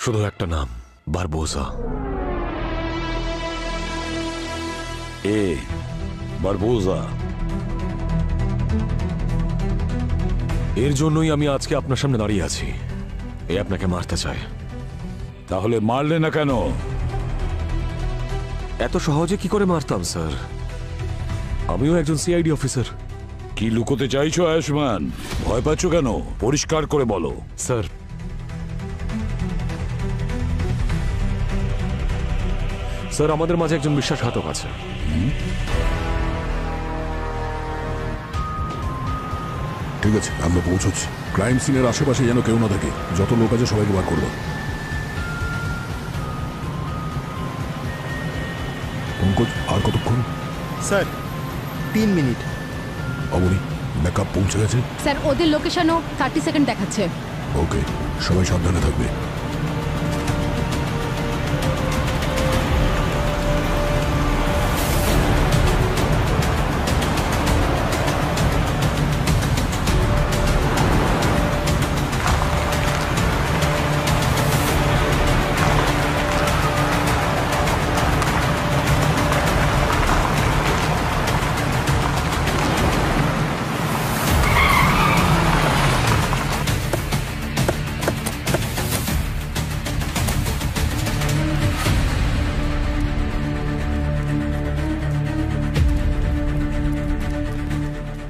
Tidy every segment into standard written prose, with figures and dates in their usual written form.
শুধু একটা নাম, বারবোসা। বারবোসা। এর জন্যই আমি আজকে আপনার সামনে দাঁড়িয়ে আছি। এ আপনাকে মারতে চায়। তাহলে মারলে না কেন? এত সহজে কি করে মারতাম স্যার? আমিও একজন সিআইডি অফিসার। কি লুকোতে চাইছো আয়ুষ্মান? ভয় পাচ্ছ কেন? পরিষ্কার করে বলো। স্যার, স্যার আমাদের মাঝে একজন বিশ্বাসঘাতক আছে। ঠিক আছে, আমরা পৌঁছচ্ছি। ক্রাইম সিনের আশেপাশে যেন কেউ না থাকে। যত লোক আছে সবাইকে বার করবো। পঙ্কজ, আর কতক্ষণ? Sir 3 minute. অবনী, ব্যাকআপ পৌঁছে গেছে? স্যার ওদের লোকেশনও 30 সেকেন্ড দেখাচ্ছে। ওকে, সবাই সাবধানে থাকবে।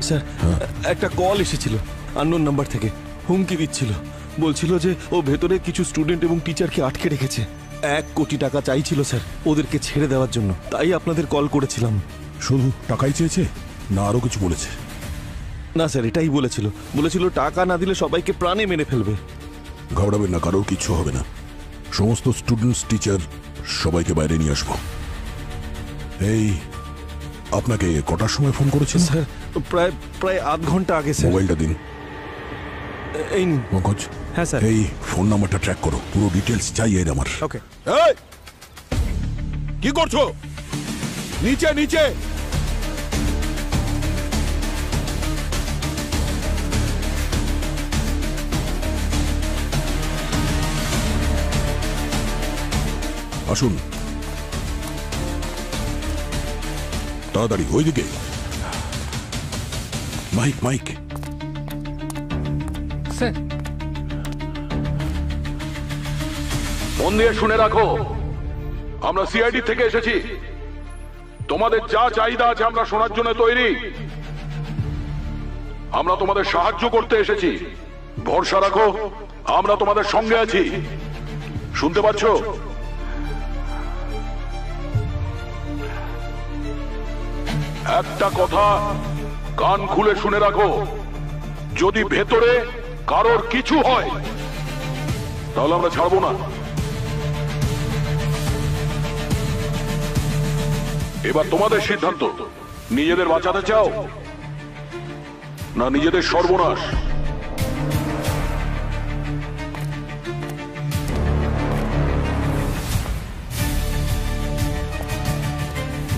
স্যার একটা কল এসেছিল আননোন নাম্বার থেকে। হুমকি দিচ্ছিল, বলছিল যে ও ভেতরে কিছু স্টুডেন্ট এবং টিচারকে আটকে রেখেছে। 1 কোটি টাকা চাইছিল স্যার ওদেরকে ছেড়ে দেওয়ার জন্য। তাই আপনাদের কল করেছিলাম। শুধু টাকাই চেয়েছে না আরো কিছু বলেছে? না স্যার, এটাই বলেছিল। বলেছিল টাকা না দিলে সবাইকে প্রাণে মেরে ফেলবে। ঘাবড়াবেন না, কারোর কিচ্ছু হবে না। সমস্ত স্টুডেন্টস, টিচার সবাইকে বাইরে নিয়ে আসবো। এই, আপনাকে কটার সময় ফোন করেছেন? স্যার প্রায় আধ ঘন্টা আগে স্যার। মোবাইলটা দিন। এই নিন। পঙ্কজ, হ্যাঁ স্যার। এই ফোন নাম্বারটা ট্র্যাক করো, পুরো ডিটেলস চাই এর আমার। ওকে। এই, কি করছো? নিচে নিচে। আসুন তাড়াতাড়ি, ওইদিকে। Mic mic. স্যার মন দিয়ে শুনে রাখো, আমরা সিআইডি থেকে এসেছি। তোমাদের যা চাহিদা আছে আমরা শোনার জন্য তৈরি। আমরা তোমাদের সাহায্য করতে এসেছি। ভরসা রাখো, আমরা তোমাদের সঙ্গে আছি। শুনতে পাচ্ছ? একটা কথা কান খুলে শুনে রাখো, যদি ভেতরে কারোর কিছু হয় তাহলে আমরা ছাড়বো না। এবার তোমাদের সিদ্ধান্ত, নিজেদের বাঁচাতে চাও না নিজেদের সর্বনাশ?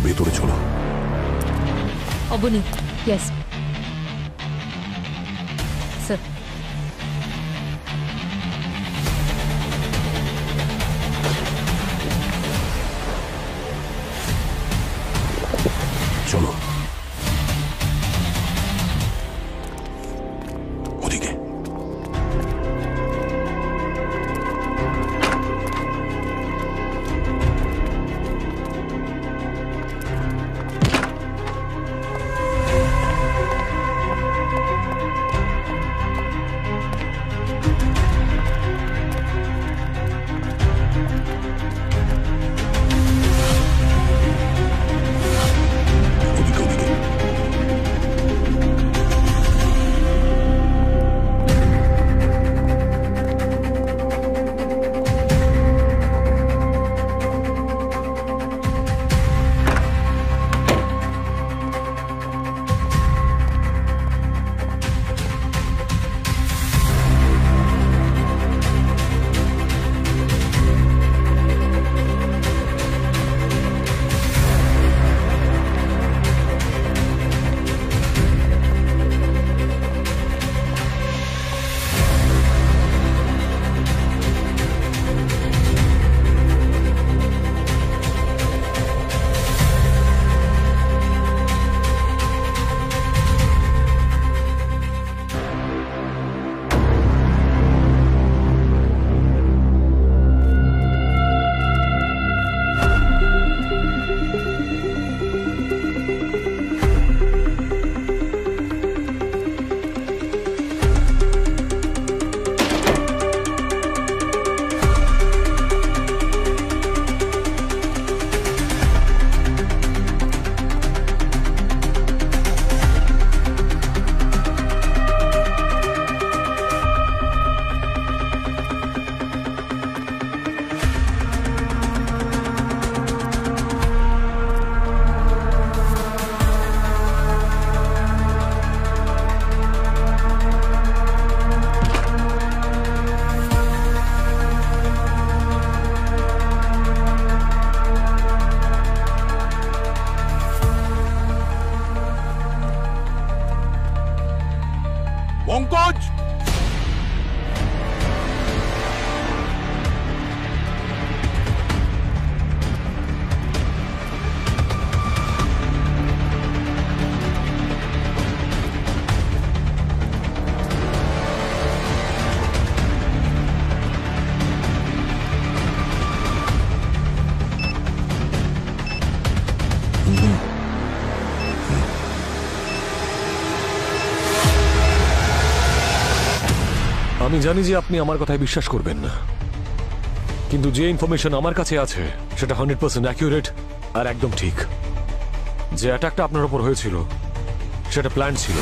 ভেতরে চলো। Abani, yes sir. চলো ওদিকে। আমি জানি যে আপনি আমার কথায় বিশ্বাস করবেন না, কিন্তু যে ইনফরমেশন আমার কাছে আছে সেটা 100% অ্যাকিউরেট আর একদম ঠিক। যে অ্যাটাকটা আপনার উপর হয়েছিল সেটা প্ল্যান ছিল।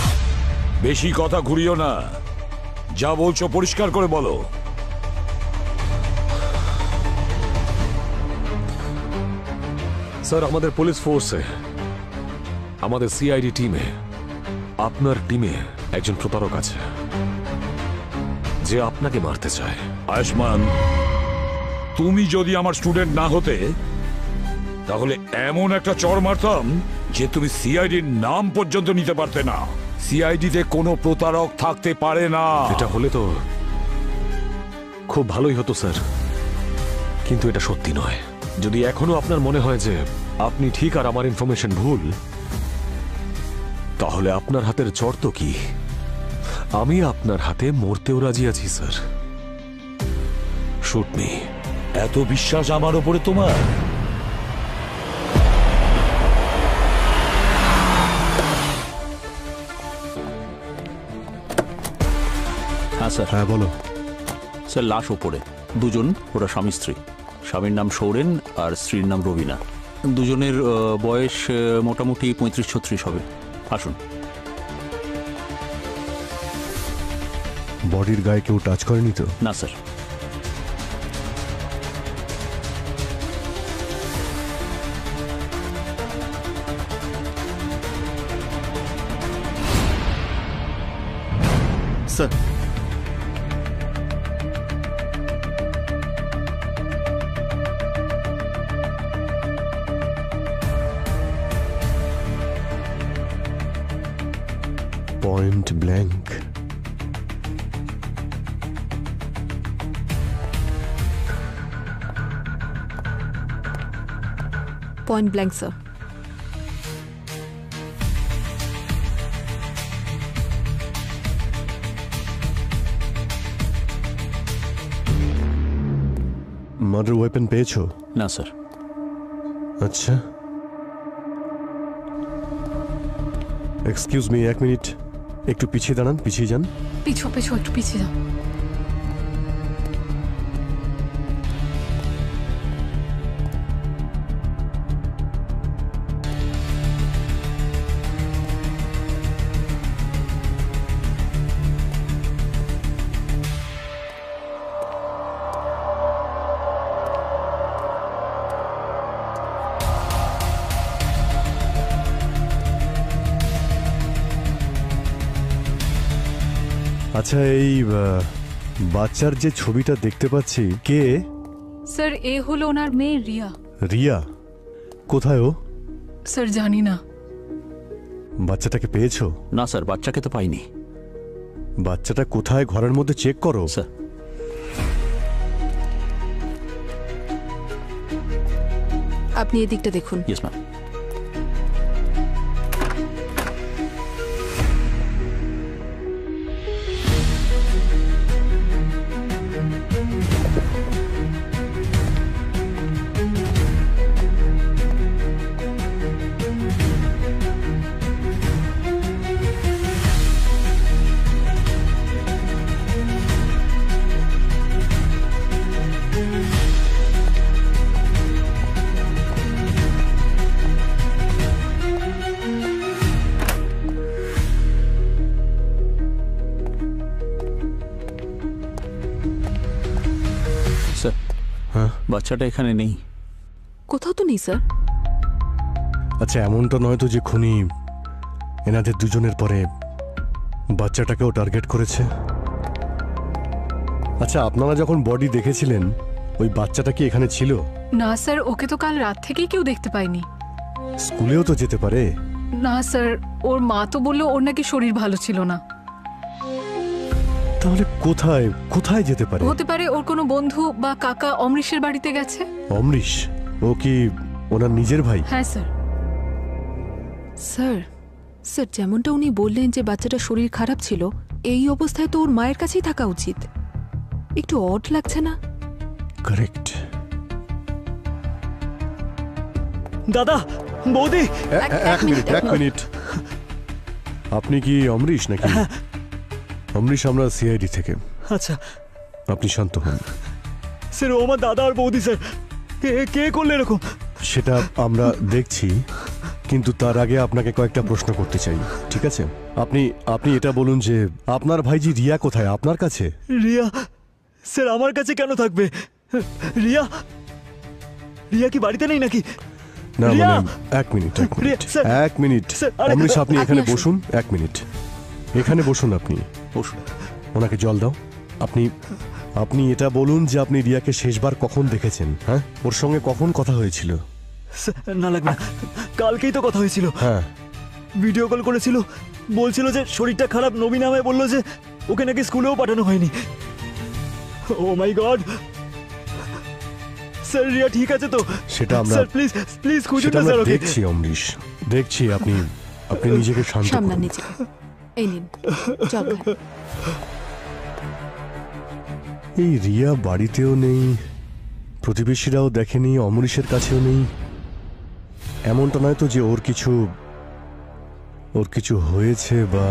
বেশি কথা ঘুরিও না, যা বলছো পরিষ্কার করে বলো। স্যার, আমাদের পুলিশ ফোর্সে, আমাদের সিআইডি টিমে, আপনার টিমে একজন প্রতারক আছে যে আপনাকে মারতে চায়। আয়ুষ্মান, তুমি যদি আমার স্টুডেন্ট না হতে তাহলে এমন একটা চড় মারতাম যে তুমি সিআইডির নাম পর্যন্ত নিতে পারতে না। সিআইডিতে কোনো প্রতারক থাকতে পারে না। এটা হলে তো খুব ভালোই হতো স্যার, কিন্তু এটা সত্যি নয়। যদি এখনো আপনার মনে হয় যে আপনি ঠিক আর আমার ইনফরমেশন ভুল, তাহলে আপনার হাতের চড় তো কি, আমি আপনার হাতে মরতেও রাজি আছি স্যার। Shoot me. এত বিশ্বাস আমার ওপরে তোমার? হ্যাঁ স্যার। হ্যাঁ বলো। স্যার, লাশ ওপরে, দুজন, ওরা স্বামী স্ত্রী। স্বামীর নাম সৌরেন আর স্ত্রীর নাম রবিনা। দুজনের বয়স মোটামুটি 35-36 হবে। আসুন। বডির গায়ে কেউ টাচ করেনি তো? না sir. Sir, point blank. Point blank sir. Murder weapon পেয়েছো? না স্যার। আচ্ছা, এক্সকিউজ মি, 1 মিনিট একটু পিছিয়ে দাঁড়ান, পিছিয়ে যান। পিছু পিছু একটু পিছিয়ে যাও। আচ্ছা, এই বাচ্চার যে ছবিটা দেখতে পাচ্ছি, কে? স্যার, এ হলো ওনার মেয়ে রিয়া। রিয়া? কোথায় ও? স্যার, জানি না। বাচ্চাটাকে পেয়েছো? না স্যার, বাচ্চাকে তো পাইনি। বাচ্চাটা কোথায়, ঘরের মধ্যে চেক করো। স্যার। আপনি এদিকটা দেখুন। Yes ma'am. বাচ্চাটা এখানে নেই। কোথাও তো নেই স্যার। আচ্ছা, এমনটা নয় তো যে খুনি এনাদের দুজনের পরে বাচ্চাটাকেও টার্গেট করেছে? আচ্ছা, আপনারা যখন বডি দেখেছিলেন ওই বাচ্চাটা কি এখানে ছিল? না স্যার, ওকে তো কাল রাত থেকেই কেউ দেখতে পায়নি। স্কুলেও তো যেতে পারে। না স্যার, ওর মা তো বললো ওর নাকি শরীর ভালো ছিল না। তাহলে কোথায় কোথায় যেতে পারে? হতে পারে ওর কোনো বন্ধু বা কাকা অমৃশের বাড়িতে গেছে। অমৃশ? ও কি ওনার নিজের ভাই? হ্যাঁ স্যার। স্যার, স্যার যেমনটা উনি বললেন যে বাচ্চাটা শরীর খারাপ ছিল, এই অবস্থায় তো ওর মায়ের কাছেই থাকা উচিত। একটু অড লাগছে না? কারেক্ট। দাদা, বৌদি, এক মিনিট। আপনি কি অমৃশ নাকি? অমৃশ, আমরা সিআইডি থেকে। আচ্ছা আপনি শান্ত হন। স্যার ও আমার দাদা আর বৌদি স্যার। কে কে করলে এরকম? সেটা আমরা দেখছি, কিন্তু তার আগে আপনাকে কয়েকটা প্রশ্ন করতে চাই, ঠিক আছে? আপনি আপনি এটা বলুন যে আপনার ভাইজি রিয়া কোথায়? আপনার কাছে? রিয়া স্যার আমার কাছে কেন থাকবে? রিয়া রিয়া কি বাড়িতে নেই নাকি? না রিয়া! মানে এক মিনিট রিয়া, স্যার! এক মিনিট স্যার, আরে- অমরিশ, আপনি আপনি এখানে আসুন। বসুন, এক মিনিট এখানে বসুন। আপনি বসুন। ওনাকে জল দাও। আপনি আপনি এটা বলুন যে আপনি রিয়াকে শেষবার কখন দেখেছেন? হ্যাঁ, ওর সঙ্গে কখন কথা হয়েছিল? স্যার, না লাগবে না, কালকেই তো কথা হয়েছিল। হ্যাঁ, ভিডিও কল করেছিল, বলছিল যে শরীরটা খারাপ। নবীন আমায় বললো যে ওকে নাকি স্কুলেও পাঠানো হয়নি। ও মাই গড! স্যার রিয়া ঠিক আছে তো? সেটা আমরা স্যার প্লিজ প্লিজ খুঁজুন সেটা না আমরা স্যার ওকে। দেখছি অমরিশ, দেখছি। আপনি আপনি নিজেকে শান্ত সামলান করুন। নিজেকে। এই নিন জল খান। এই রিয়া বাড়িতেও নেই, প্রতিবেশীরাও দেখেনি, অমরিশের কাছেও নেই। এমনটা নয় তো যে ওর কিছু হয়েছে বা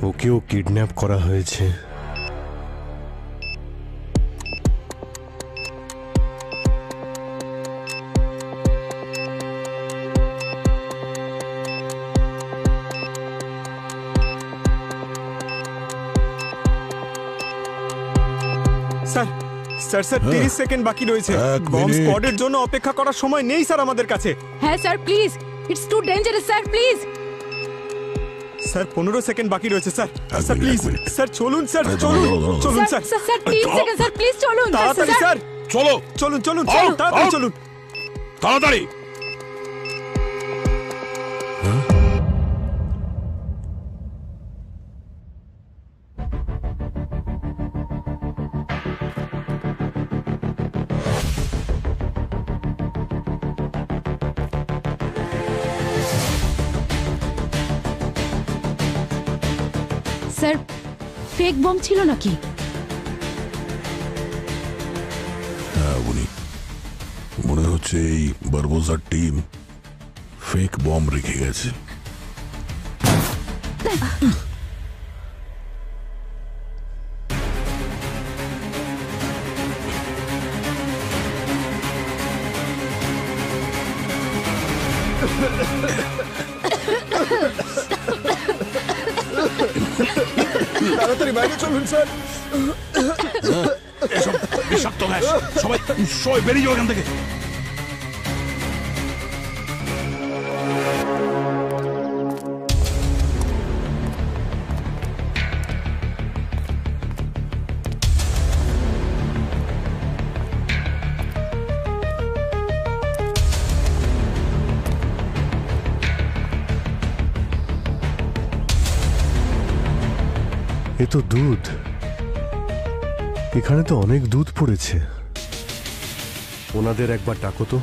ওকেও কিডন্যাপ করা হয়েছে? স্যার স্যার স্যার 30 সেকেন্ড বাকি রয়েছে। এক বম্ব মিনিট। স্কোয়াডের জন্য অপেক্ষা করার সময় নেই স্যার আমাদের কাছে। হ্যাঁ sir please, it's too dangerous sir, please. Sir 15 second বাকি রয়েছে স্যার। এক স্যার মিনিট, প্লিজ এক মিনিট। স্যার চলুন স্যার, আরে, চলুন দাঁড়াও, দাঁড়াও, চলুন স্যার। স্যার স্যার 3 সেকেন্ড স্যার, প্লিজ চলুন। তাড়াতাড়ি স্যার, চলো চলুন চলুন চলুন, তাড়াতাড়ি চলুন। তাড়াতাড়ি। স্যার ফেক বম ছিল নাকি? হ্যাঁ উনি, মনে হচ্ছে এই বারবোজার টিম ফেক বম রেখে গেছে। তাড়াতাড়ি বাইরে চলুন স্যার। এসব বিষাক্ত গ্যাস, সবাই সবাই বেরিয়ে যাও এখান থেকে। এ তো দুধ, এখানে তো অনেক দুধ পড়েছে। ওনাদের একবার ডাকো তো।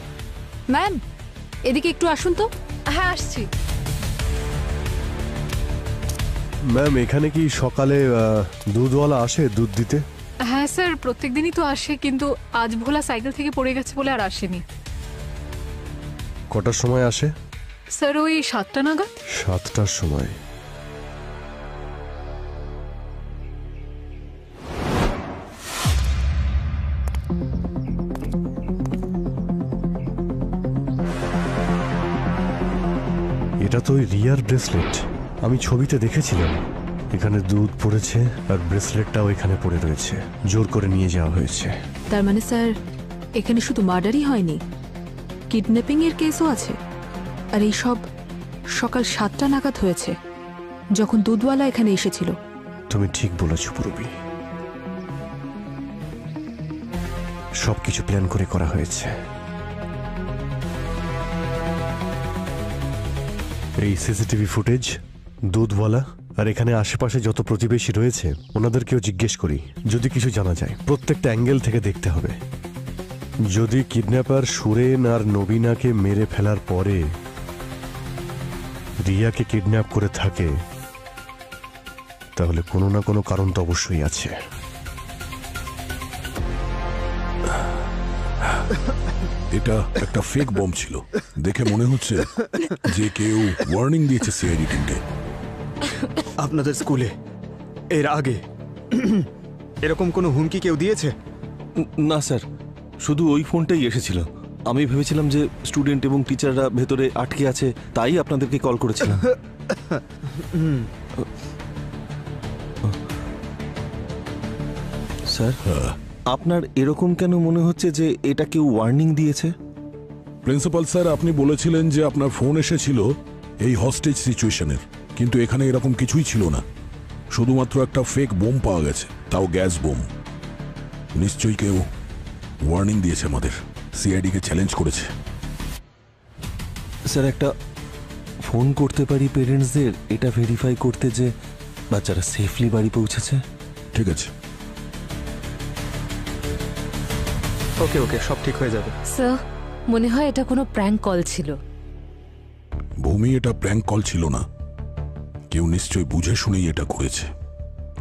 ম্যাম এদিকে একটু আসুন তো। হ্যাঁ আসছি। ম্যাম, এখানে কি সকালে দুধওয়ালা আসে দুধ দিতে? হ্যাঁ স্যার প্রত্যেকদিনই তো আসে, কিন্তু আজ ভোলা সাইকেল থেকে পড়ে গেছে বলে আর আসেনি। কটার সময় আসে? স্যার ওই 7টা নাগাদ। 7টার সময়। এটা তো ওই রিয়ার ব্রেসলেট, আমি ছবিতে দেখেছিলাম। এখানে দুধ পড়েছে আর ব্রেসলেটটাও এখানে পড়ে রয়েছে, জোর করে নিয়ে যাওয়া হয়েছে। তার মানে স্যার এখানে শুধু মার্ডারই হয়নি, কিডন্যাপিং এর কেসও আছে। আর এই সব সকাল 7টা নাগাদ হয়েছে, যখন দুধওয়ালা এখানে এসেছিল। তুমি ঠিক বলেছ পুরবী, সবকিছু প্ল্যান করে করা হয়েছে। এই সিসিটিভি ফুটেজ, দুধওয়ালা আর এখানে আশেপাশে যত প্রতিবেশী রয়েছে ওনাদেরকেও জিজ্ঞেস করি, যদি কিছু জানা যায়। প্রত্যেকটা অ্যাঙ্গেল থেকে দেখতে হবে। যদি কিডন্যাপার সুরেন আর নবীনাকে মেরে ফেলার পরে রিয়াকে কিডন্যাপ করে থাকে, তাহলে কোনো না কোনো কারণ তো অবশ্যই আছে। এটা একটা ফেক বম ছিল, দেখে মনে হচ্ছে যে কেউ ওয়ার্নিং দিয়েছে সিআইডি টিমকে। আপনাদের স্কুলে এর আগে এরকম কোনো হুমকি কেউ দিয়েছে? না স্যার, শুধু ওই ফোনটাই এসেছিল। আমি ভেবেছিলাম যে স্টুডেন্ট এবং টিচাররা ভেতরে আটকে আছে, তাই আপনাদেরকে কল করেছিলাম। স্যার, আপনার এরকম কেন মনে হচ্ছে যে এটা কেউ ওয়ার্নিং দিয়েছে? প্রিন্সিপাল স্যার, আপনি বলেছিলেন যে আপনার ফোন এসেছিল এই হস্টেজ সিচুয়েশনের, কিন্তু এখানে এরকম কিছুই ছিল না। শুধুমাত্র একটা ফেক বোম পাওয়া গেছে, তাও গ্যাস বোম। নিশ্চয়ই কেউ ওয়ার্নিং দিয়েছে আমাদের, সিআইডি কে চ্যালেঞ্জ করেছে। স্যার, একটা ফোন করতে পারি পেরেন্টসদের এটা ভেরিফাই করতে যে বাচ্চারা সেফলি বাড়ি পৌঁছেছে? ঠিক আছে। ওকে ওকে, সব ঠিক হয়ে যাবে। স্যার, মনে হয় এটা কোনো প্র্যাঙ্ক কল ছিল। ভূমি, এটা প্র্যাঙ্ক কল ছিল না, কেউ নিশ্চয়ই বুঝে শুনেই এটা করেছে।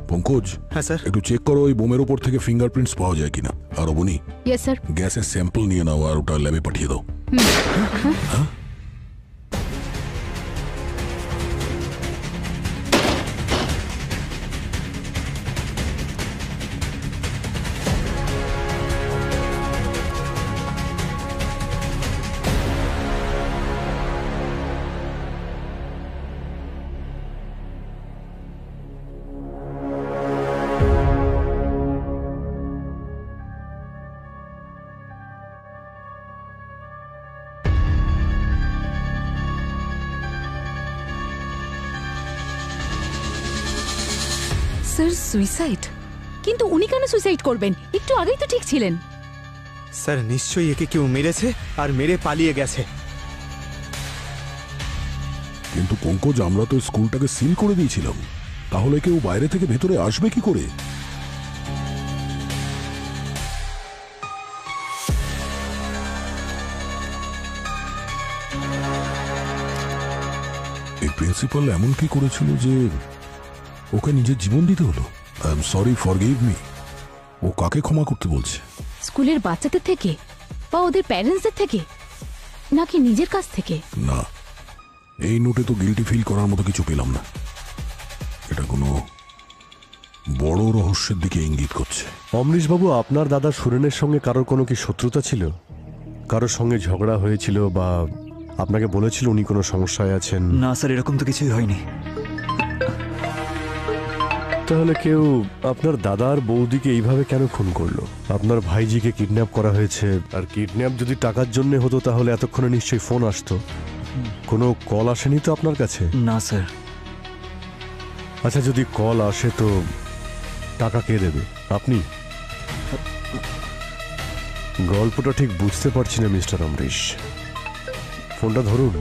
পঙ্কজ, হ্যাঁ স্যার। একটু চেক করো ওই বোমের উপর থেকে ফিঙ্গারপ্রিন্টস পাওয়া যায় কিনা। আর অবনি, ইয়েস স্যার। গ্যাসের স্যাম্পল নিয়ে নাও আর ওটা ল্যাবে পাঠিয়ে দাও। হ্যাঁ? Sir, suicide? কিন্তু উনি কেন সুইসাইড করবেন? একটু আগেই তো ঠিক ছিলেন। স্যার, নিশ্চয়ই একে কেউ মেরেছে আর মেরে পালিয়ে গেছে। কিন্তু পঙ্কজ, আমরা তো স্কুলটাকে সিল করে দিয়েছিলাম, তাহলে কেউ বাইরে থেকে ভেতরে আসবে কি করে? এই প্রিন্সিপাল এমন কি করেছিল যে ওকে নিজের জীবন দিতে হলো? I am sorry, forgive me. ও কাকে ক্ষমা করতে বলছে? স্কুলের বাচ্চাদের থেকে বা ওদের প্যারেন্টসদের থেকে, নাকি নিজের কাছ থেকে? না, এই নোটে তো গিল্টি ফিল করার মতো কিছু পেলাম না। এটা কোনো বড় রহস্যের দিকে ইঙ্গিত করছে। অমরিশবাবু, আপনার দাদা সুরেনের সঙ্গে কারোর কোনো কি শত্রুতা ছিল? কারোর সঙ্গে ঝগড়া হয়েছিল বা আপনাকে বলেছিল উনি কোনো সমস্যায় আছেন? না স্যার, এরকম তো কিছুই হয়নি। তাহলে কেউ আপনার দাদার বৌদিকে এইভাবে কেন খুন করলো? আপনার ভাইজিকে কিডন্যাপ করা হয়েছে, আর কিডন্যাপ যদি টাকার জন্য হতো তাহলে এতক্ষণে নিশ্চয়ই ফোন আসতো। কোনো কল আসেনি তো আপনার কাছে? না স্যার। আচ্ছা, যদি কল আসে তো টাকা কে দেবে? আপনি? গল্পটা ঠিক বুঝতে পারছি না মিস্টার অমরিশ। ফোনটা ধরুন।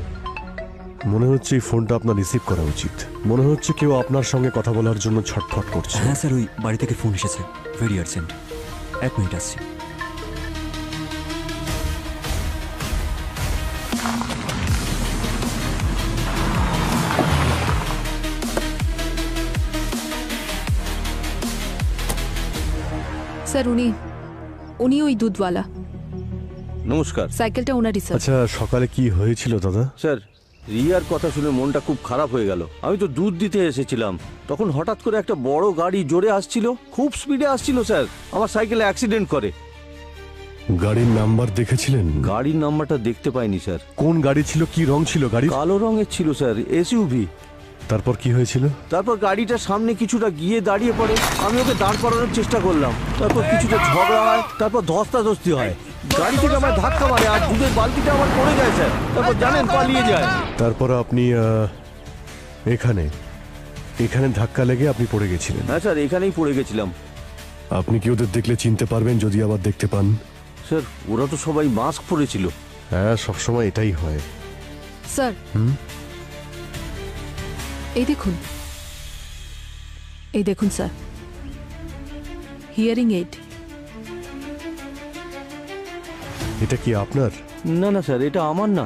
মনে হচ্ছে এই ফোনটা আপনার রিসিভ করা উচিত। মনে হচ্ছে কেউ আপনার সঙ্গে কথা বলার জন্য ছটফট করছে। হ্যাঁ স্যার, ওই বাড়ি থেকে ফোন এসেছে, ভেরি আর্জেন্ট। 1 মিনিট আসছি। স্যার, উনি ওই দুধওয়ালা। নমস্কার। সাইকেলটা ওনারই স্যার। আচ্ছা, সকালে কি হয়েছিল দাদা? স্যার, রিয়ার কথা শুনে মনটা খুব খারাপ হয়ে গেল। আমি তো দুধ দিতে এসেছিলাম, তখন হঠাৎ করে একটা বড় গাড়ি জোরে আসছিল, খুব স্পিডে আসছিল স্যার। আমার সাইকেলে অ্যাক্সিডেন্ট করে। গাড়ির নাম্বার দেখেছিলেন? গাড়ির নাম্বারটা দেখতে পাইনি স্যার। কোন গাড়ি ছিল? কি রং ছিল গাড়ি? কালো রঙের ছিল স্যার, এসইউভি। তারপর কি হয়েছিল? তারপর গাড়িটা সামনে কিছুটা গিয়ে দাঁড়িয়ে পড়ে, আমি ওকে দাঁড় করানোর চেষ্টা করলাম। তারপর কিছুটা ঝগড়া হয়, তারপর ধস্তাধস্তি হয়। গাড়ি থেকে আমার ধাক্কা মারে আর দুধের বালতিটা আমার পড়ে যায় স্যার। তারপর জানেন, পালিয়ে যায়। তারপর আপনি এখানে ধাক্কা লেগে আপনি পড়ে গেছিলেন? হ্যাঁ স্যার, এখানেই পড়ে গেছিলাম। আপনি কি ওদের দেখলে চিনতে পারবেন যদি আবার দেখতে পান? স্যার, ওরা তো সবাই মাস্ক পরেছিল। হ্যাঁ, সবসময় এটাই হয়। স্যার, এই দেখুন স্যার, হিয়ারিং এইড। এটা কি আপনার? না না স্যার, এটা আমার না।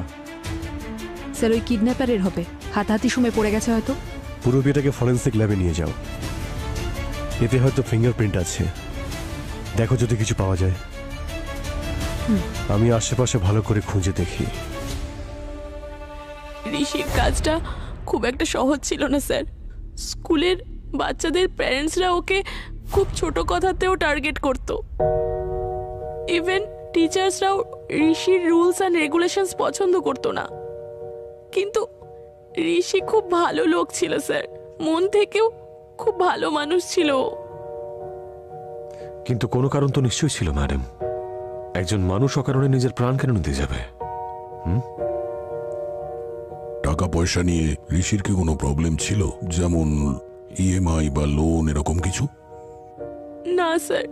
স্যার, ওই কিডন্যাপারের হবে। হাতাহাতি সময় পড়ে গেছে হয়তো। পুরো বিয়েটাকে ফরেন্সিক ল্যাবে নিয়ে যাও, এতে হয়তো ফিঙ্গারপ্রিন্ট আছে। দেখো যদি কিছু পাওয়া যায়। আমি আশেপাশে ভালো করে খুঁজে দেখি। ঋষির কাজটা খুব একটা সহজ ছিল না স্যার। স্কুলের বাচ্চাদের প্যারেন্টসরা ওকে খুব ছোট কথাতেও টার্গেট করত। ইভেন টিচার্সরাও ঋষির রুলস অ্যান্ড রেগুলেশনস পছন্দ করতো না। কিন্তু ঋষি খুব ভালো লোক ছিল স্যার, মন থেকেও খুব ভালো মানুষ ছিল ও। কিন্তু কোনো কারণ তো নিশ্চয়ই ছিল ম্যাডাম। একজন মানুষ অকারণে নিজের প্রাণ কেন নিতে যাবে? টাকা পয়সা নিয়ে ঋষির কি কোনো প্রবলেম ছিল, যেমন ইএমআই বা লোন এরকম কিছু? না স্যার।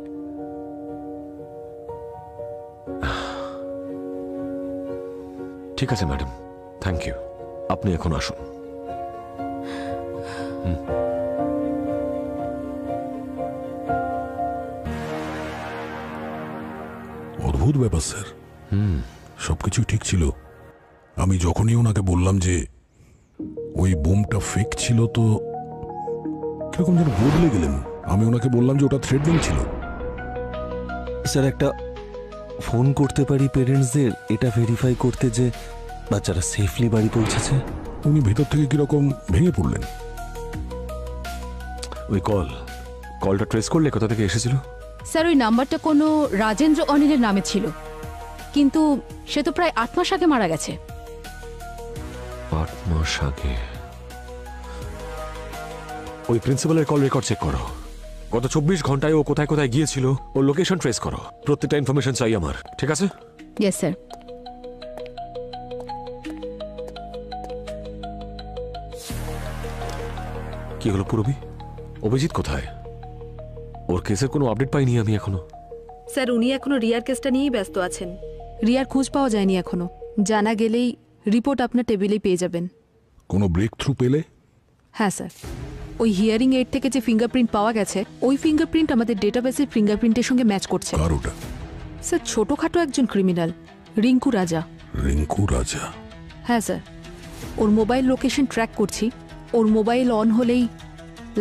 ঠিক আছে ম্যাডাম, থ্যাংক ইউ। আপনি এখন আসুন। অদ্ভুত ব্যাপার স্যার। সবকিছু ঠিক ছিল। আমি যখনই ওনাকে বললাম যে ওই বোমটা ফেক ছিল, তো কিরকম যেন বদলে গেলেন। আমি ওনাকে বললাম যে ওটা থ্রেটনিং ছিল। স্যার, একটা ফোন করতে পারি পেরেন্টসদের এটা ভেরিফাই করতে যে বাচ্চারা সেফলি বাড়ি পৌঁছেছে? উনি ভেতর থেকে কিরকম ভেঙে পড়লেন। ওই কলটা ট্রেস করলে কোথা থেকে এসেছিল? স্যার, ওই নাম্বারটা কোনো রাজেন্দ্র অনিলের নামে ছিল, কিন্তু সে তো প্রায় 8 মাস আগে মারা গেছে। 8 মাস আগে? ওই প্রিন্সিপালের কল রেকর্ড চেক করো। গত 24 ঘন্টায় ও কোথায় কোথায় গিয়েছিল ওর লোকেশন ট্রেস করো। প্রত্যেকটা ইনফরমেশন চাই আমার, ঠিক আছে? Yes sir. কি হলো পুরবি? অভিজিৎ কোথায়? ওর কেসের কোনো আপডেট পাইনি আমি এখনো। স্যার, উনি এখনো রিয়ার কেসটা নিয়েই ব্যস্ত আছেন। রিয়ার খোঁজ পাওয়া যায়নি এখনো। জানা গেলেই রিপোর্ট আপনার টেবিলেই পেয়ে যাবেন। কোনো ব্রেক থ্রু পেলে? হ্যাঁ স্যার, ওই হিয়ারিং এইড থেকে যে ফিঙ্গারপ্রিন্ট পাওয়া গেছে, ওই ফিঙ্গারপ্রিন্ট আমাদের ডেটাবেসের ফিঙ্গারপ্রিন্টের সঙ্গে ম্যাচ করছে। কার ওটা? স্যার, ছোটখাটো একজন ক্রিমিনাল, রিঙ্কু রাজা। রিঙ্কু রাজা? হ্যাঁ স্যার, ওর মোবাইল লোকেশন ট্র্যাক করছি। ওর মোবাইল অন হলেই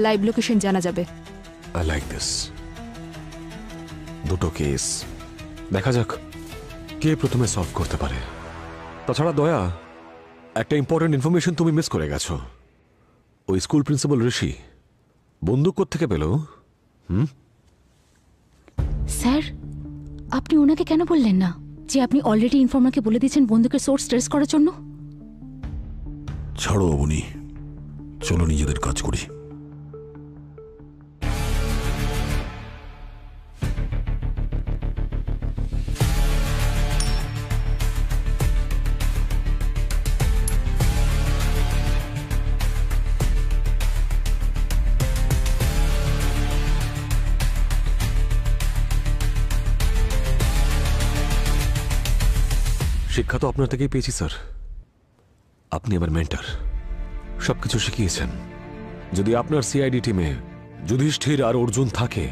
লাইভ লোকেশন জানা যাবে। I like this. দুটো কেস, দেখা যাক কে প্রথমে সলভ করতে পারে। তাছাড়া দয়া, একটা ইম্পর্টেন্ট ইনফরমেশন তুমি মিস করে গেছো। ওই স্কুল প্রিন্সিপাল ঋষি বন্দুক কোত্থেকে পেল? স্যার, আপনি ওনাকে কেন বললেন না যে আপনি অলরেডি ইনফর্মারকে বলে দিয়েছেন বন্দুকের সোর্স ট্রেস করার জন্য? ছাড়ো অবনী, চলো নিজেদের কাজ করি। শিক্ষা তো আপনার থেকেই পেয়েছি স্যার। আপনি আমার মেন্টর, সবকিছু শিখিয়েছেন। যদি আপনার সিআইডি টিমে যুধিষ্ঠির আর অর্জুন থাকে,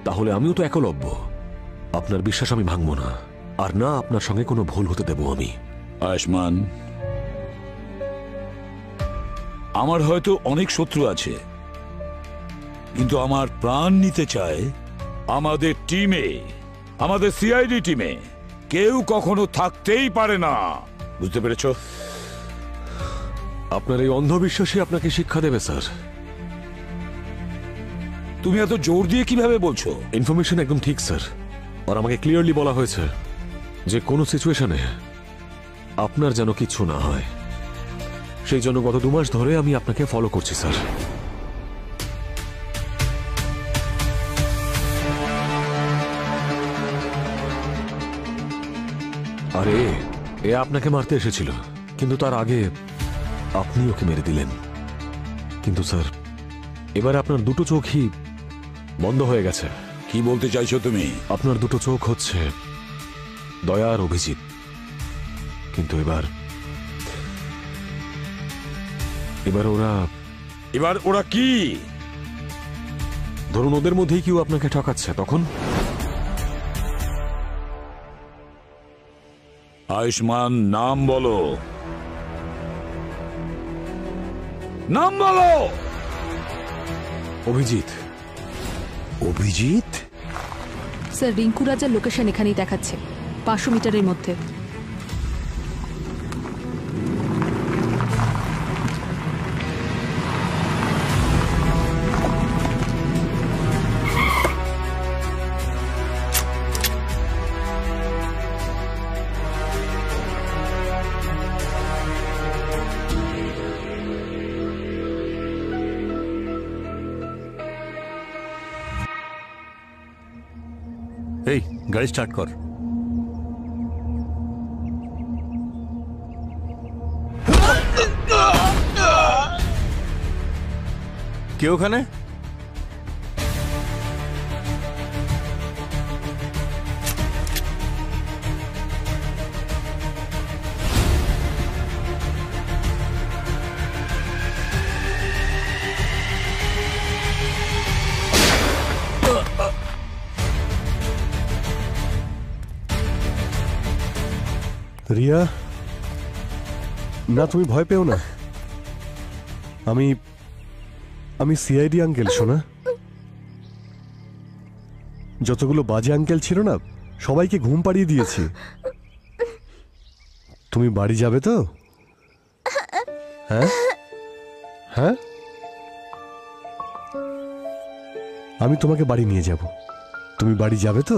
তাহলে আমিও তো একলব্য। আপনার বিশ্বাস আমি ভাঙব না, আর না আপনার সঙ্গে কোনো ভুল হতে দেব আমি। আয়ুষ্মান, আমার হয়তো অনেক শত্রু আছে, কিন্তু আমার প্রাণ নিতে চায় আমাদের টিমে, আমাদের সিআইডি টিমে কেউ কখনো থাকতেই পারে না। বুঝতে পেরেছ? আপনার এই অন্ধবিশ্বাসই আপনাকে শিক্ষা দেবে স্যার। তুমি এত জোর দিয়ে কিভাবে বলছো? ইনফরমেশন একদম ঠিক স্যার, আর আমাকে ক্লিয়ারলি বলা হয়েছে যে কোনো সিচুয়েশনে আপনার যেন কিছু না হয়। সেই জন্য গত 2 মাস ধরে আমি আপনাকে ফলো করছি স্যার। আরে, এ আপনাকে মারতে এসেছিল, কিন্তু তার আগে আপনি ওকে মেরে দিলেন। কিন্তু স্যার, এবারে আপনার দুটো চোখই বন্ধ হয়ে গেছে। কি বলতে চাইছো তুমি? আপনার দুটো চোখ হচ্ছে দয়া আর অভিজিৎ। কিন্তু এবার ওরা কি? ধরুন ওদের মধ্যেই কেউ আপনাকে ঠকাচ্ছে, তখন? আয়ুষ্মান, নাম বলো, নাম বলো। অভিজিৎ। অভিজিৎ? স্যার, রিঙ্কু রাজার লোকেশন এখানেই দেখাচ্ছে, 500 মিটারের মধ্যে। গাড়ি স্টার্ট কর। কে ওখানে? রিয়া, না তুমি ভয় পেও না। আমি সিআইডি আঙ্কেল, শোনা। যতগুলো বাজে আঙ্কেল ছিল না, সবাইকে ঘুম পাড়িয়ে দিয়েছি। তুমি বাড়ি যাবে তো? হ্যাঁ হ্যাঁ, আমি তোমাকে বাড়ি নিয়ে যাব। তুমি বাড়ি যাবে তো?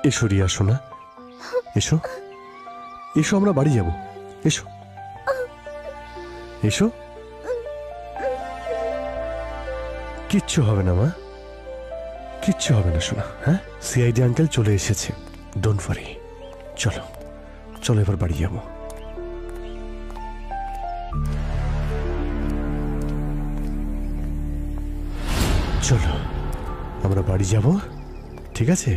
এসো রিয়া শোনা, এসো এসো, আমরা বাড়ি যাব। এসো এসো, কিচ্ছু হবে না মা, কিচ্ছু হবে না শোনা। হ্যাঁ, সিআইডি আঙ্কেল চলে এসেছে, ডোন্ট ওয়ারি। চলো চলো, এবার বাড়ি যাব। চলো আমরা বাড়ি যাব, ঠিক আছে?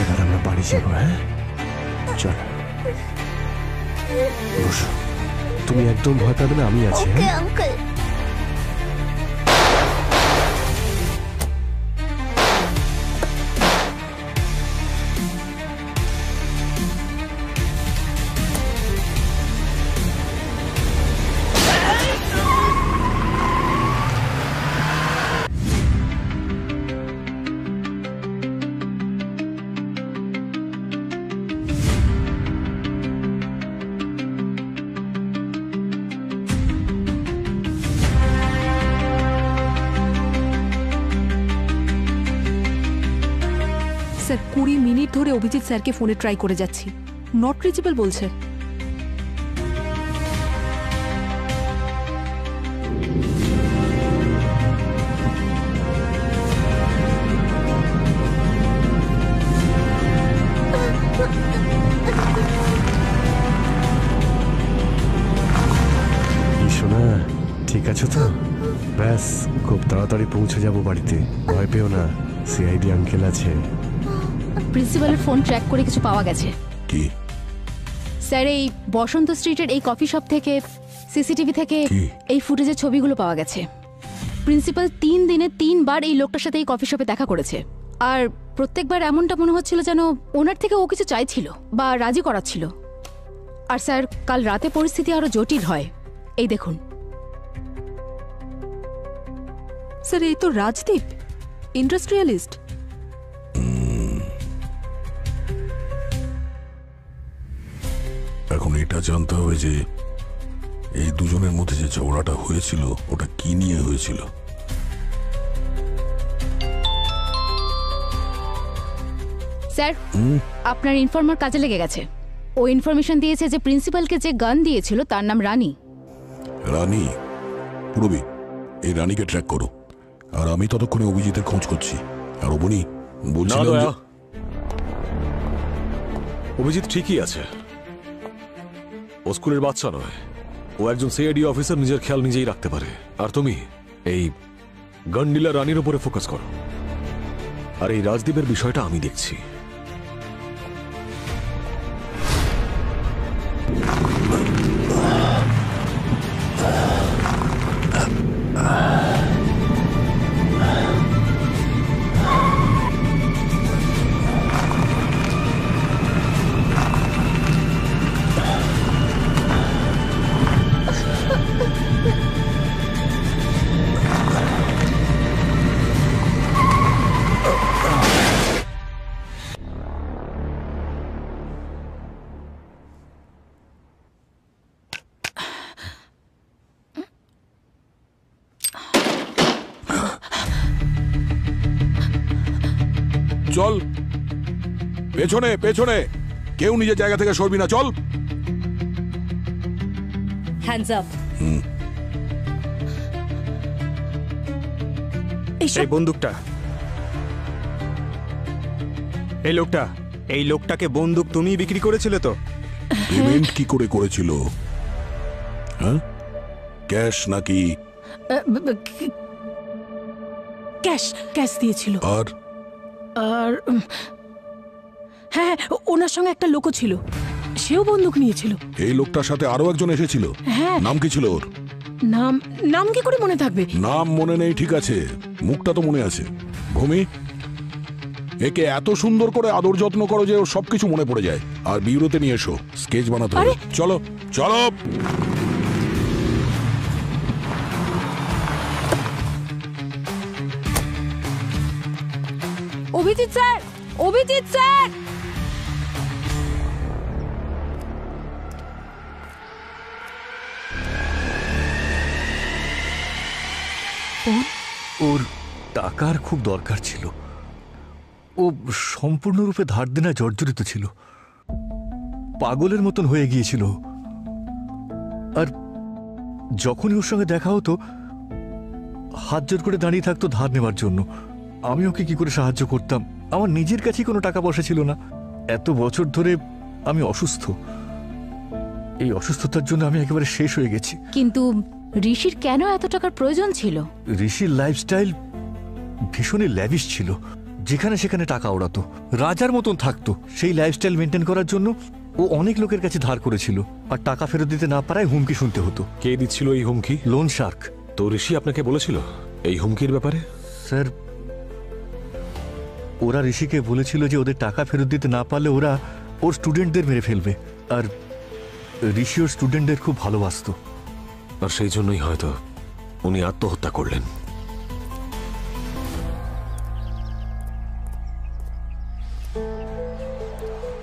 এবার আমরা বাড়ি যাব। হ্যাঁ চলো, বসো। তুমি একদম ভয় পাবে না, আমি আছি। হ্যাঁ আঙ্কেল। স্যার 20 মিনিট ধরে অভিজিৎ স্যারকে ফোনে ট্রাই করে যাচ্ছি, নট রিচেবল বলছে। শোনা, ঠিক আছো তো? ব্যাস, খুব তাড়াতাড়ি পৌঁছে যাব বাড়িতে, ভয় পেও না। সিআইডি আঙ্কেল আছে। প্রিন্সিপালের ফোন ট্র্যাক করে কিছু পাওয়া গেছে। কি? স্যার, এই বসন্ত স্ট্রিটের এই কফি শপ থেকে, সিসিটিভি থেকে এই ফুটেজের ছবিগুলো পাওয়া গেছে। প্রিন্সিপাল 3 দিনে 3 বার এই লোকটার সাথে এই কফি শপে দেখা করেছে, আর প্রত্যেকবার এমনটা মনে হচ্ছিল যেন ওনার থেকে ও কিছু চাইছিল বা রাজি করাচ্ছিল। আর স্যার, কাল রাতে পরিস্থিতি আরো জটিল হয়। এই দেখুন স্যার, এই তো রাজদীপ, ইন্ডাস্ট্রিয়ালিস্ট। এখন এটা জানতে হবে যে এই দুজনের মধ্যে যে ঝগড়াটা হয়েছিল ওটা কি নিয়ে হয়েছিল। স্যার, আপনার ইনফর্মার কাজে লেগে গেছে। ও ইনফরমেশন দিয়েছে যে প্রিন্সিপালকে যে গান দিয়েছিল তার নাম রানী। রানী? পুরবি, এই রানীকে ট্র্যাক করো, আর আমি ততক্ষণে অভিজিতের খোঁজ করছি। আর অবনী বলছিলাম যে অভিজিৎ ঠিকই আছে, ও স্কুলের বাচ্চা নয়, ও একজন সিআইডি অফিসার, নিজের খেয়াল নিজেই রাখতে পারে। আর তুমি এই গান ডিলার রানীর উপরে ফোকাস করো, আর এই রাজদীপের বিষয়টা আমি দেখছি। চল পেছনে পেছনে, কেউ নিজের জায়গা থেকে সরবি না, চল। Hands up. এই বন্দুকটা, এই লোকটাকে বন্দুক তুমি বিক্রি করেছিলে তো? পেমেন্ট কি করে করেছিল? হ্যাঁ, ক্যাশ নাকি? ক্যাশ, ক্যাশ দিয়েছিল। আর আর হ্যাঁ, ওনার সঙ্গে একটা লোকও ছিল, সেও বন্দুক নিয়েছিল। এই লোকটার সাথে আরো একজন এসেছিল। হ্যাঁ। নাম কি ছিল ওর? নাম নাম কি করে মনে থাকবে? নাম মনে নেই ঠিক আছে, মুখটা তো মনে আছে। ভূমি, একে এত সুন্দর করে আদর যত্ন করো যে ওর সবকিছু মনে পড়ে যায়। আর বিউরোতে নিয়ে এসো, স্কেচ বানাতে হবে। চলো চলো। Abhijit sir, Abhijit sir! ওর টাকার খুব দরকার ছিল, ও সম্পূর্ণরূপে ধার দেনা জর্জরিত ছিল, পাগলের মতন হয়ে গিয়েছিল। আর যখনই ওর সঙ্গে দেখা হতো হাত জোর করে দাঁড়িয়ে থাকতো ধার নেওয়ার জন্য। আমি ওকে কি করে সাহায্য করতাম? আমার নিজের কাছেই কোনো টাকা পয়সা ছিল না। এত বছর ধরে আমি অসুস্থ, এই অসুস্থতার জন্য আমি একেবারে শেষ হয়ে গেছি। কিন্তু ঋষির কেন এত টাকার প্রয়োজন ছিল? ঋষির লাইফস্টাইল ভীষণই ল্যাভিশ ছিল, যেখানে সেখানে টাকা ওড়াতো, রাজার মতন থাকতো। সেই লাইফস্টাইল মেনটেন করার জন্য ও অনেক লোকের কাছে ধার করেছিল, আর টাকা ফেরত দিতে না পারায় হুমকি শুনতে হতো। কে দিচ্ছিল এই হুমকি? Loan Shark. তো ঋষি আপনাকে বলেছিল এই হুমকির ব্যাপারে? স্যার, ওরা ঋষিকে বলেছিল যে ওদের টাকা ফেরত দিতে না পারলে ওরা ওর স্টুডেন্টদের মেরে ফেলবে, আর ঋষি ওর স্টুডেন্টদের খুব ভালোবাসতো। আর সেই জন্যই হয়তো উনি আত্মহত্যা করলেন।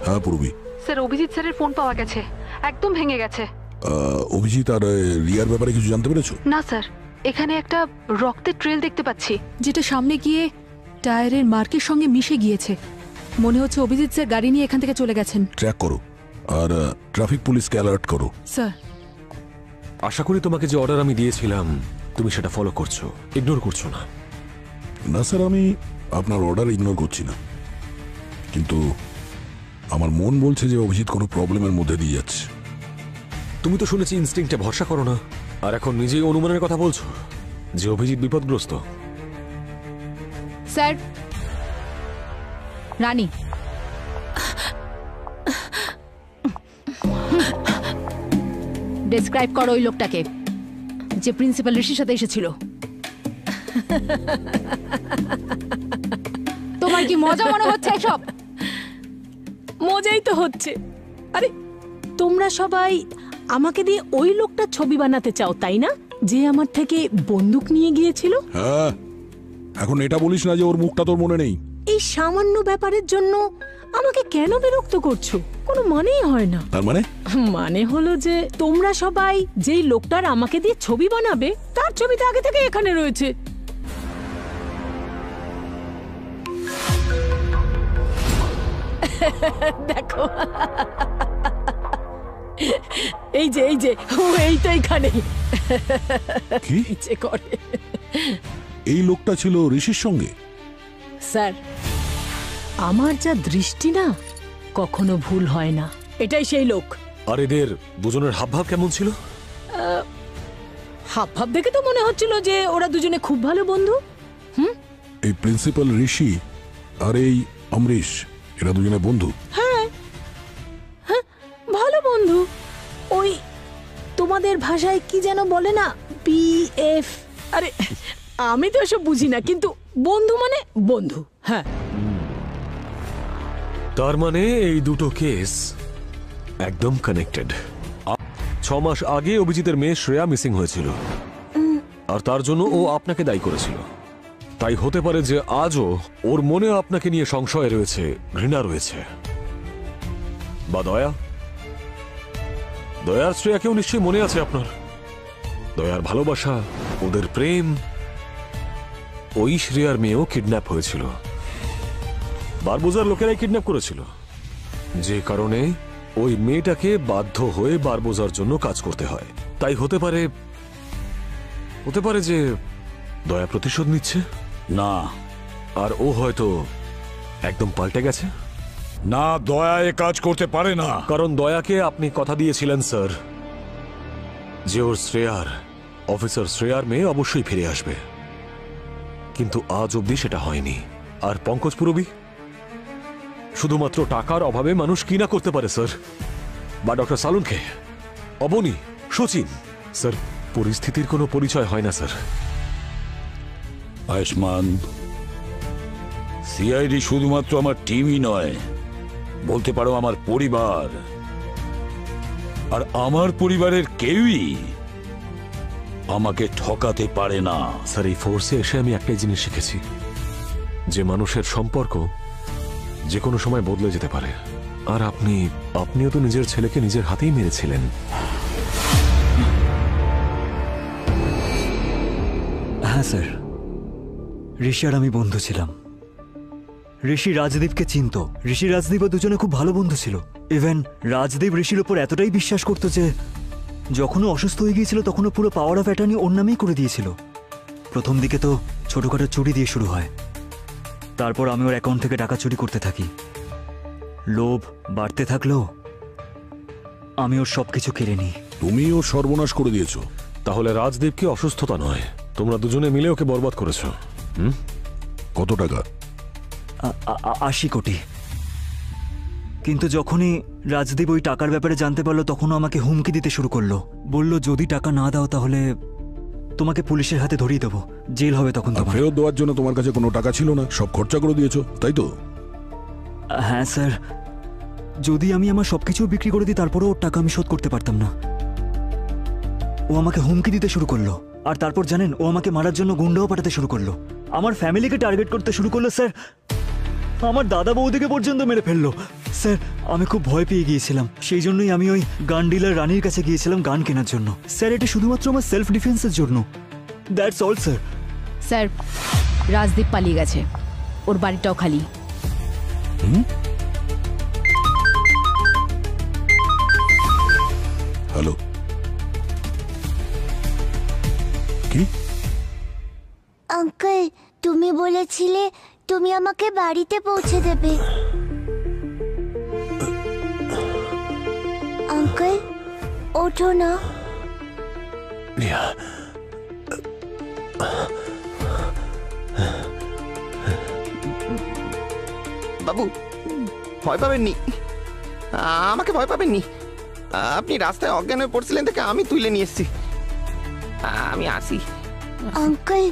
হ্যাঁ পূর্বী। স্যার, অভিজিৎ স্যারের ফোন পাওয়া গেছে, একদম ভেঙে গেছে। অভিজিৎ আর রিয়ার ব্যাপারে কিছু জানতে পেরেছো? না স্যার, এখানে একটা রক্তের ট্রেল দেখতে পাচ্ছি, যেটা সামনে গিয়ে টায়ারের মার্কের সঙ্গে মিশে গিয়েছে। মনে হচ্ছে অভিজিৎ স্যার গাড়ি নিয়ে এখান থেকে চলে গেছেন। ট্র্যাক করো আর ট্রাফিক পুলিশকে অ্যালার্ট করো। স্যার, আশা করি তোমাকে যে অর্ডার আমি দিয়েছিলাম তুমি সেটা ফলো করছো, ইগনোর করছো না। না স্যার, আমি আপনার অর্ডার ইগনোর করছি না, কিন্তু আমার মন বলছে যে অভিজিৎ কোনো প্রবলেমের মধ্যে দিয়ে যাচ্ছে। তুমি তো শুনেছি ইনস্টিংক্টে ভরসা করো না, আর এখন নিজেই অনুমানের কথা বলছো যে অভিজিৎ বিপদগ্রস্ত। স্যার, রানী, ডেসক্রাইব করো ওই লোকটাকে যে প্রিন্সিপাল ঋষির সাথে এসেছিল। তোমার কি মজা মনে হচ্ছে এসব? মজাই তো হচ্ছে। আরে তোমরা সবাই আমাকে দিয়ে ওই লোকটার ছবি বানাতে চাও, তাই না? যে আমার থেকে বন্দুক নিয়ে গিয়েছিল। হ্যাঁ, এখন এটা বলিস না যে ওর মুখটা তোর মনে নেই। এই সামান্য ব্যাপারের জন্য আমাকে কেন বিরক্ত করছো? কোনো মানেই হয় না। তার মানে? মানে হলো যে তোমরা সবাই যেই লোকটার আমাকে দিয়ে ছবি বানাবে তার ছবিটা আগে থেকে এখানে রয়েছে। দেখো, এই যে ও এই তো এখানে কি করে। এই লোকটা ছিল ঋষির সঙ্গে? স্যার, আমার যা দৃষ্টি না, কখনো ভুল হয় না। এটাই সেই লোক। আর এদের দুজনের হাবভাব কেমন ছিল? হাবভাব দেখে তো মনে হচ্ছিল যে ওরা দুজনে খুব ভালো বন্ধু। এই প্রিন্সিপাল ঋষি আর এই অমরিশ, এরা দুজনে বন্ধু? হ্যাঁ, ভালো বন্ধু। ওই তোমাদের ভাষায় কি যেন বলে না, বিএফ। আরে আমি তো এসব বুঝি না, কিন্তু বন্ধু মানে বন্ধু। হ্যাঁ, তার মানে এই দুটো কেস একদম কানেক্টেড। 6 মাস আগে অভিজিতের মেয়ে শ্রেয়া মিসিং হয়েছিল, আর তার জন্য ও আপনাকে দায়ী করেছিল। তাই হতে পারে যে আজও ওর মনে আপনাকে নিয়ে সংশয় রয়েছে, ঘৃণা রয়েছে। বা দয়া, দয়ার শ্রেয়াকেও নিশ্চয়ই মনে আছে আপনার। দয়ার ভালোবাসা, ওদের প্রেম। ওই শ্রেয়ার মেয়েও কিডন্যাপ হয়েছিল, বারবোজার লোকেরাই কিডন্যাপ করেছিল, যে কারণে ওই মেয়েটাকে বাধ্য হয়ে বারবোজার জন্য কাজ করতে হয়। তাই হতে পারে যে দয়া প্রতিশোধ নিচ্ছে। না, আর ও হয়তো একদম পাল্টে গেছে। না, দয়া এ কাজ করতে পারে না। কারণ দয়াকে আপনি কথা দিয়েছিলেন স্যার যে ওর অফিসার শ্রেয়ার মেয়ে অবশ্যই ফিরে আসবে, কিন্তু আজ অবধি সেটা হয়নি। আর পঙ্কজ পুরবি শুধুমাত্র টাকার অভাবে মানুষ কি না করতে পারে স্যার, বা ডক্টর সালুনকে, অবনী, সচিন। স্যার, পরিস্থিতির কোনো পরিচয় হয় না স্যার। আয়ুষ্মান, সিআইডি শুধুমাত্র আমার টিমই নয়, বলতে পারো আমার পরিবার। আর আমার পরিবারের কেউই আমাকে ঠকাতে পারে না। স্যার, এই ফোর্সে এসে আমি একটাই জিনিস শিখেছি, যে মানুষের সম্পর্ক যে কোনো সময় বদলে যেতে পারে। আর আপনিও তো নিজের ছেলেকে নিজের হাতেই মেরেছিলেন। হ্যাঁ স্যার, ঋষি আর আমি বন্ধু ছিলাম। ঋষি রাজদীপকে চিনত, ঋষি রাজদীপও দুজনে খুব ভালো বন্ধু ছিল। ইভেন রাজদীপ ঋষির ওপর এতটাই বিশ্বাস করতো যে যখনও অসুস্থ হয়ে গিয়েছিল তখনও পুরো পাওয়ার অফ অ্যাটর্নি ওর নামেই করে দিয়েছিল। প্রথম দিকে তো ছোটখাটো চুরি দিয়ে শুরু হয়, তারপর আমি ওর অ্যাকাউন্ট থেকে টাকা চুরি করতে থাকি। লোভ বাড়তে থাকলো, আমি ওর সবকিছু কেড়ে নিই। তুমি ওর সর্বনাশ করে দিয়েছো। তাহলে রাজদীপকে অসুস্থতা নয়, তোমরা দুজনে মিলে ওকে বরবাদ করেছো। কত টাকা? 80 কোটি। কিন্তু যখনই রাজদীপ ওই টাকার ব্যাপারে জানতে পারলো তখনও আমাকে হুমকি দিতে শুরু করলো। বলল যদি টাকা না দাও তাহলে তোমাকে পুলিশের হাতে ধরিয়ে দেবো, জেল হবে তখন। ফেরত দেওয়ার জন্য তোমার কাছে কোনো টাকা ছিল না, সব খরচা করে দিয়েছো, তাই তো? হ্যাঁ স্যার, যদি আমি আমার সবকিছু বিক্রি করে দিই তারপরেও ওর টাকা আমি শোধ করতে পারতাম না। ও আমাকে হুমকি দিতে শুরু করলো, আর তারপর জানেন ও আমাকে মারার জন্য গুন্ডাও পাঠাতে শুরু করলো। আমার ফ্যামিলিকে টার্গেট করতে শুরু করলো স্যার, আমার দাদা বৌদিকে পর্যন্ত মেরে ফেললো। স্যার, আমি খুব ভয় পেয়ে গিয়েছিলাম, সেই জন্যই আমি ওই গান ডিলার রানীর কাছে গিয়েছিলাম গান কেনার জন্য। স্যার, এটা শুধুমাত্র আমার সেলফ ডিফেন্সের জন্য। That's all sir. Sir, Rajdeep পালিয়ে গেছে, ওর বাড়িটাও খালি। হ্যালো, কি? আঙ্কেল, তুমি বলেছিলে তুমি আমাকে বাড়িতে পৌঁছে দেবে। আঙ্কেল, ওঠো না। বাবু, ভয় পাবেননি, আমাকে ভয় পাবেননি। আপনি রাস্তায় অজ্ঞান হয়ে পড়ছিলেন থেকে আমি তুলে নিয়ে এসেছি। আমি আসি। আঙ্কেল,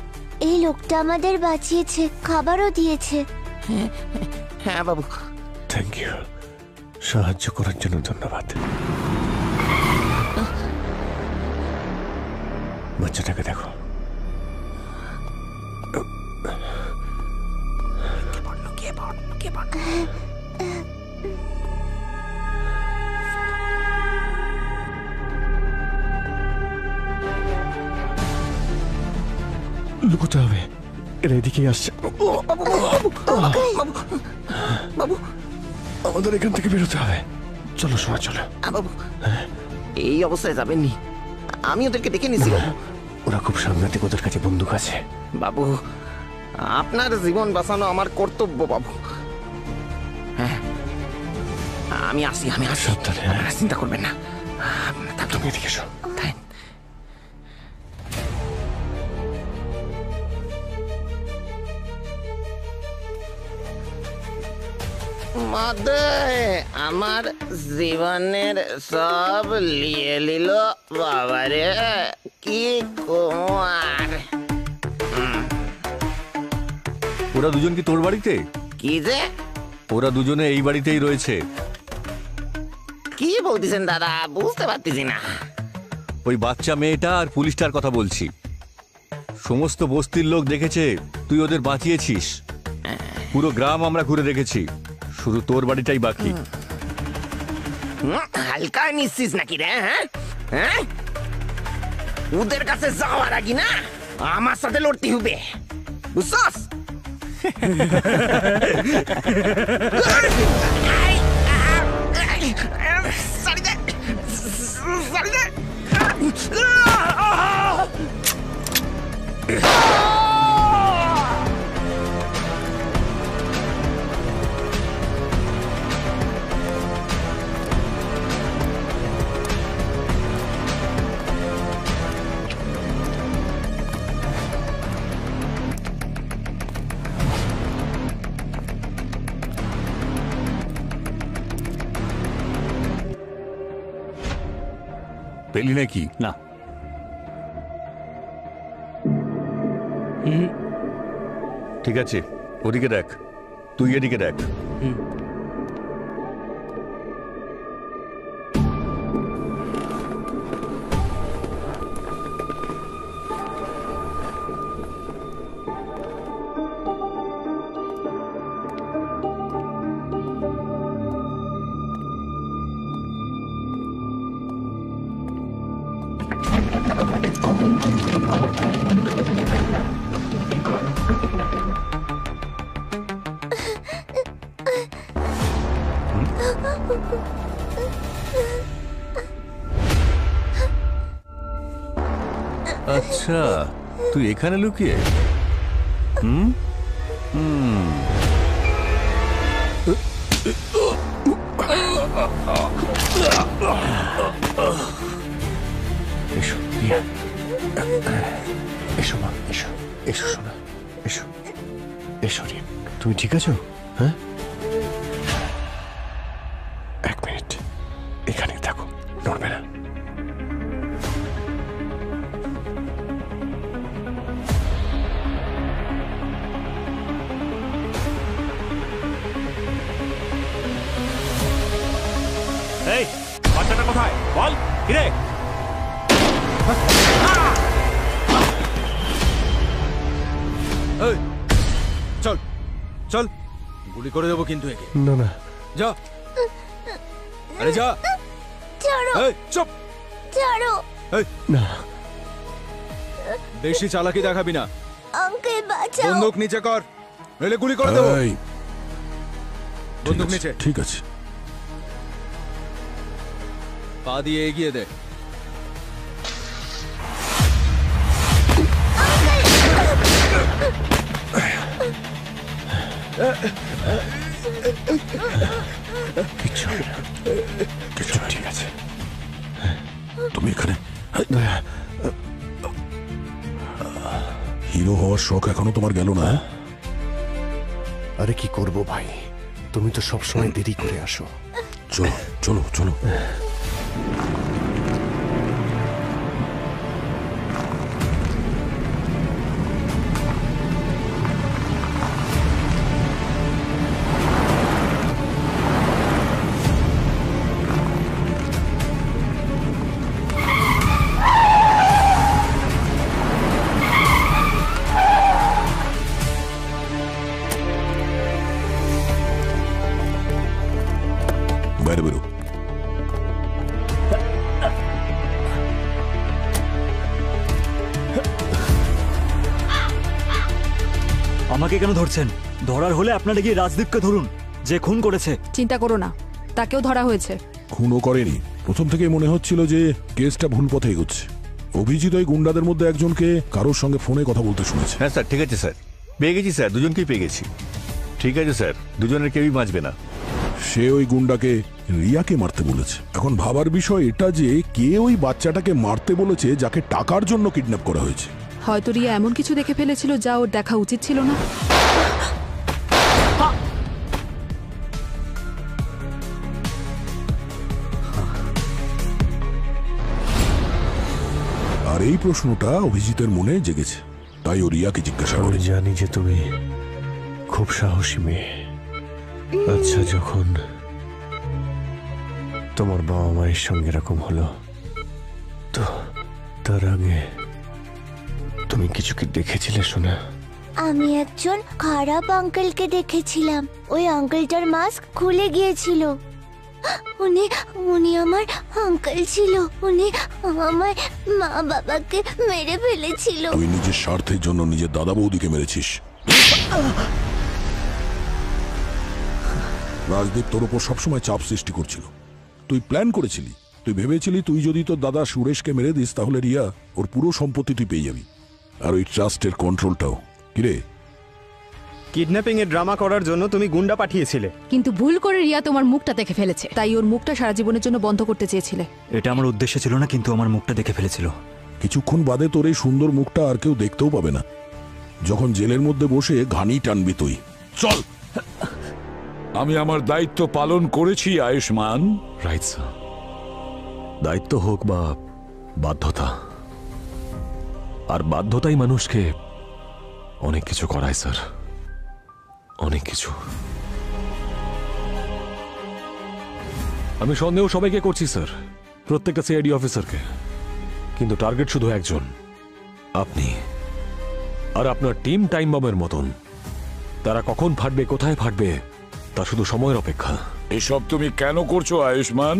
এই লোকটা আমাদের বাঁচিয়েছে, খাবারও দিয়েছে। হ্যাঁ বাবু। থ্যাংক ইউ, সাহায্য করার জন্য ধন্যবাদ। বাচ্চাটাকে দেখো। লুকোতে হবে, এরা এদিকেই আসছে। বাবু, আমাদের এখান থেকে বেরোতে হবে। চলো সোনা, চলো। বাবু, এই অবস্থায় যাবেননি, আমি ওদেরকে ডেকে নিছি। ওরা খুব সাংঘাতিক, ওদের কাছে বন্দুক আছে। বাবু, আপনার জীবন বাঁচানো আমার কর্তব্য বাবু। হ্যাঁ, আমি আসি। সাবধানে, আপনারা চিন্তা করবেন না। তুমি এদিকে এসো। মাদে আমার জীবনের সব লিয়ে নিল বাবারে, কি কুমার। ওরা দুজন কি তোর বাড়িতে? কি যে? ওরা দুজনে এই বাড়িতেই রয়েছে। কি বলতেছেন দাদা, বুঝতে পারতেছি না। ওই বাচ্চা মেয়েটা আর পুলিশটার কথা বলছি। সমস্ত বস্তির লোক দেখেছে তুই ওদের বাঁচিয়েছিস। পুরো গ্রাম আমরা ঘুরে দেখেছি, শুধু তোর বাড়িটাই বাকি। হালকা নিচ্ছিস নাকি রে? হ্যাঁ, ওদের কাছে যাওয়ার আগে না আমার সাথে লড়তে হবে, বুঝছস? পেলি নাকি? না। ঠিক আছে, ওদিকে দেখ, তুই এদিকে দেখ। আচ্ছা, তুই এখানে লুকিয়ে? এসো রিয়া, এসো মা, এসো, এসো সোনা, এসো, এসো রিয়া। তুমি ঠিক আছো? হ্যাঁ, এক মিনিট এখানে থাকো, নড়বে না। এই বাচ্চাটা কোথায় বল? কিরে চল চল, গুলি করে দেবো কিন্তু একে। না না, যা, আরে যা। ছাড়ো, এই চুপ, ছাড়ো। এই না, বেশি চালাকি দেখাবি না। আঙ্কেল বাঁচাও। বন্দুক নিচে কর, নইলে গুলি করে দেবো। এই, বন্দুক নিচে। ঠিক আছে, পা দিয়ে এগিয়ে দে। কিচ্ছু হবে না, কিচ্ছু ঠিক আছে। তুমি এখানে হিরো হওয়ার শখ এখনো তোমার গেল না? আরে কি করব ভাই, তুমি তো সবসময় দেরি করে আসো। চলো চলো চলো। বাইরে বেরো। আমাকে কেন ধরছেন? ধরার হলে আপনারা গিয়ে রাজদীপকে ধরুন, যে খুন করেছে। চিন্তা করো না, তাকেও ধরা হয়েছে। খুনও করেনি। প্রথম থেকেই মনে হচ্ছিল যে কেসটা ভুল পথে এগোচ্ছে। অভিজিৎ ওই গুন্ডাদের মধ্যে একজনকে কারোর সঙ্গে ফোনে কথা বলতে শুনেছে। হ্যাঁ স্যার, ঠিক আছে স্যার, পেয়ে গেছি স্যার, দুজনকেই পেয়ে গেছি। ঠিক আছে স্যার, দুজনের কেউই বাঁচবে না। সে ওই গুন্ডাকে রিয়াকে মারতে বলেছে। এখন ভাবার বিষয় এটা যে কে ওই বাচ্চাটাকে মারতে বলেছে যাকে টাকার জন্য কিডন্যাপ করা হয়েছে। হয়তো রিয়া এমন কিছু দেখে ফেলেছিল যা ওর দেখা উচিত ছিল না। আর এই প্রশ্নটা অভিজিতের মনে জেগেছে, তাই ও রিয়াকে জিজ্ঞাসা করে। জানি যে তুমি খুব সাহসী মেয়ে। আচ্ছা, যখন তোমার বাবা মায়ের সঙ্গে এরকম হলো, তো তার আগে তুমি কিছু কি দেখেছিলে শোনা? আমি একজন খারাপ আঙ্কেলকে দেখেছিলাম। ওই আঙ্কেলটার মাস্ক খুলে গিয়েছিল। উনি উনি আমার আঙ্কেল ছিল। উনি আমার মা বাবাকে মেরে ফেলেছিল। তুই নিজের স্বার্থের জন্য নিজের দাদা বৌদিকে মেরেছিস। রাজদীপ তোর ওপর সবসময় চাপ সৃষ্টি করছিল। তুই প্ল্যান করেছিলি, তুই ভেবেছিলি তুই যদি তোর দাদা সুরেশকে মেরে দিস তাহলে রিয়া ওর পুরো সম্পত্তি তুই পেয়ে যাবি, আর ওই ট্রাস্টের কন্ট্রোলটাও। কিরে, কিডন্যাপিং এর ড্রামা করার জন্য তুমি গুন্ডা পাঠিয়েছিলে, কিন্তু ভুল করে রিয়া তোমার মুখটা দেখে ফেলেছে। তাই ওর মুখটা সারা জীবনের জন্য বন্ধ করতে চেয়েছিলে। এটা আমার উদ্দেশ্য ছিল না, কিন্তু আমার মুখটা দেখে ফেলেছিল। কিছুক্ষণ বাদে তোর এই সুন্দর মুখটা আর কেউ দেখতেও পাবে না, যখন জেলের মধ্যে বসে ঘানি টানবি তুই। চল। আমি আমার দায়িত্ব পালন করেছি আয়ুষ্মান। Right sir. দায়িত্ব হোক বা বাধ্যতা, আর বাধ্যতাই মানুষকে অনেক কিছু করায় স্যার, অনেক কিছু। আমি সন্দেহ সবাইকে করছি স্যার, প্রত্যেকটা সিআইডি অফিসারকে, কিন্তু টার্গেট শুধু একজন, আপনি। আর আপনার টিম টাইম বমের মতন, তারা কখন ফাটবে, কোথায় ফাটবে, তা শুধু সময়ের অপেক্ষা। এসব তুমি কেন করছো আয়ুষ্মান?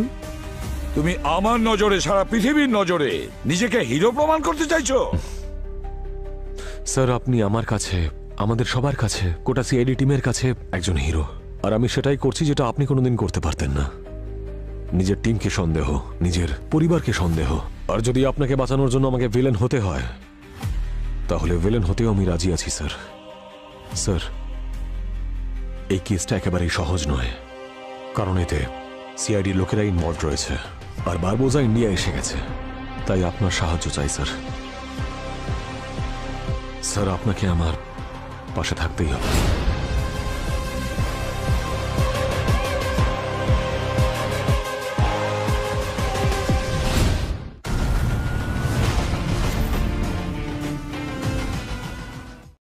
তুমি আমার নজরে, সারা পৃথিবীর নজরে নিজেকে হিরো প্রমাণ করতে চাইছো? স্যার, আপনি আমার কাছে, আমাদের সবার কাছে, গোটা সিআইডি টিমের কাছে একজন হিরো। আর আমি সেটাই করছি যেটা আপনি কোনোদিন করতে পারতেন না। নিজের টিমকে সন্দেহ, নিজের পরিবারকে সন্দেহ। আর যদি আপনাকে বাঁচানোর জন্য আমাকে ভিলেন হতে হয়, তাহলে ভিলেন হতেও আমি রাজি আছি স্যার। স্যার, এই কেসটা একেবারেই সহজ নয়, কারণ এতে সিআইডির লোকেরা ইনভলভ রয়েছে, আর বারবোজা ইন্ডিয়া এসে গেছে। তাই আপনার সাহায্য চাই স্যার। স্যার, আপনাকে আমার পাশে থাকতেই হবে।